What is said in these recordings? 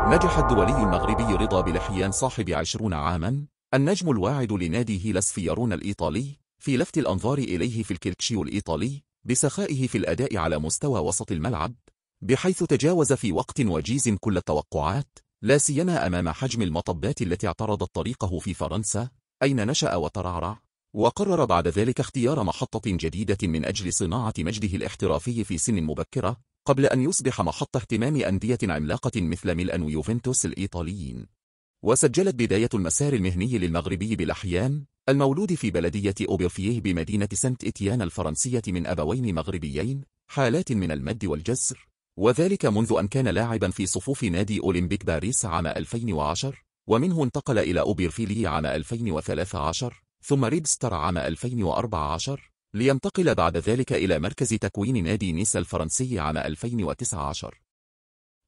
نجح الدولي المغربي رضا بلحيان صاحب 20 عاما، النجم الواعد لنادي هيلاس فيارون الإيطالي، في لفت الأنظار إليه في الكالتشيو الإيطالي بسخائه في الأداء على مستوى وسط الملعب، بحيث تجاوز في وقت وجيز كل التوقعات، لا سيما أمام حجم المطبات التي اعترضت طريقه في فرنسا، أين نشأ وترعرع، وقرر بعد ذلك اختيار محطة جديدة من أجل صناعة مجده الاحترافي في سن مبكرة، قبل أن يصبح محط اهتمام أندية عملاقة مثل ميلان ويوفنتوس الإيطاليين. وسجلت بداية المسار المهني للمغربي بلحيان، المولود في بلدية أوبرفيه بمدينة سانت إتيان الفرنسية من أبوين مغربيين، حالات من المد والجزر، وذلك منذ أن كان لاعبا في صفوف نادي أولمبيك باريس عام 2010، ومنه انتقل إلى أوبرفيلي عام 2013، ثم ريد ستار عام 2014، لينتقل بعد ذلك إلى مركز تكوين نادي نيس الفرنسي عام 2019.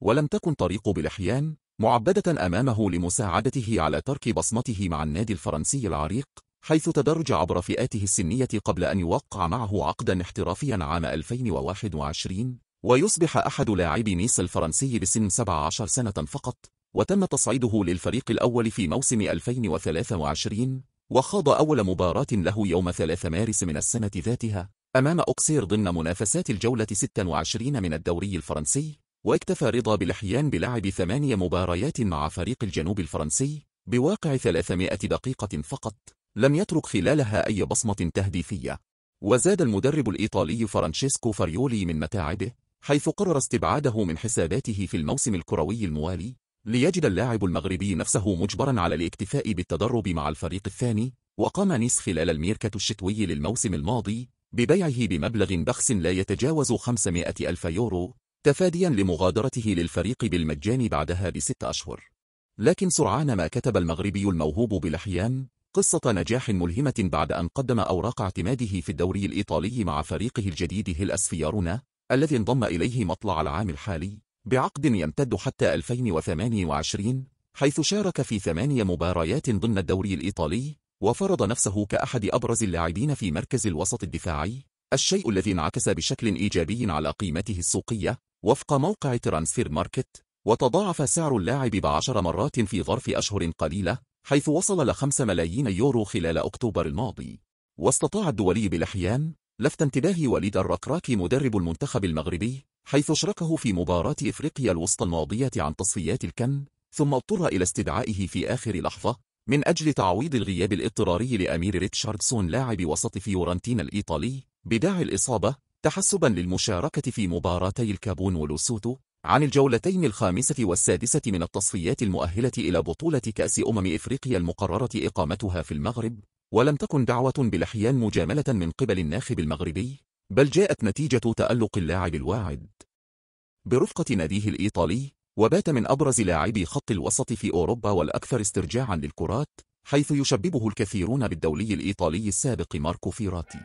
ولم تكن طريق بلحيان معبدة أمامه لمساعدته على ترك بصمته مع النادي الفرنسي العريق، حيث تدرج عبر فئاته السنية قبل أن يوقع معه عقدا احترافيا عام 2021، ويصبح أحد لاعبي نيس الفرنسي بسن 17 سنة فقط، وتم تصعيده للفريق الأول في موسم 2023، وخاض أول مباراة له يوم 3 مارس من السنة ذاتها أمام أوكسير ضمن منافسات الجولة 26 من الدوري الفرنسي، واكتفى رضا بلحيان بلعب 8 مباريات مع فريق الجنوب الفرنسي بواقع 300 دقيقة فقط، لم يترك خلالها أي بصمة تهديفية. وزاد المدرب الإيطالي فرانشيسكو فاريولي من متاعبه، حيث قرر استبعاده من حساباته في الموسم الكروي الموالي، ليجد اللاعب المغربي نفسه مجبرا على الاكتفاء بالتدرب مع الفريق الثاني. وقام نيس خلال الميركاتو الشتوي للموسم الماضي ببيعه بمبلغ بخس لا يتجاوز 500 ألف يورو، تفاديا لمغادرته للفريق بالمجان بعدها ب6 أشهر. لكن سرعان ما كتب المغربي الموهوب بلحيان قصة نجاح ملهمة بعد أن قدم أوراق اعتماده في الدوري الإيطالي مع فريقه الجديد هيلاس فيارونا، الذي انضم إليه مطلع العام الحالي بعقد يمتد حتى 2028، حيث شارك في 8 مباريات ضمن الدوري الإيطالي، وفرض نفسه كأحد أبرز اللاعبين في مركز الوسط الدفاعي، الشيء الذي انعكس بشكل إيجابي على قيمته السوقية وفق موقع ترانسفير ماركت، وتضاعف سعر اللاعب ب10 مرات في ظرف أشهر قليلة، حيث وصل ل5 ملايين يورو خلال أكتوبر الماضي. واستطاع الدولي بلحيان لفت انتباه وليد الركراكي مدرب المنتخب المغربي، حيث اشركه في مباراة إفريقيا الوسطى الماضية عن تصفيات الكان، ثم اضطر إلى استدعائه في آخر لحظة من أجل تعويض الغياب الاضطراري لأمير ريتشاردسون لاعب وسط فيورنتينا الإيطالي بداعي الإصابة، تحسبا للمشاركة في مباراتي الكابون ولوسوتو عن الجولتين الخامسة والسادسة من التصفيات المؤهلة إلى بطولة كأس إفريقيا المقررة إقامتها في المغرب. ولم تكن دعوة بلحيان مجاملة من قبل الناخب المغربي، بل جاءت نتيجة تألق اللاعب الواعد برفقة ناديه الإيطالي، وبات من أبرز لاعبي خط الوسط في أوروبا والأكثر استرجاعا للكرات، حيث يشببه الكثيرون بالدولي الإيطالي السابق ماركو فيراتي.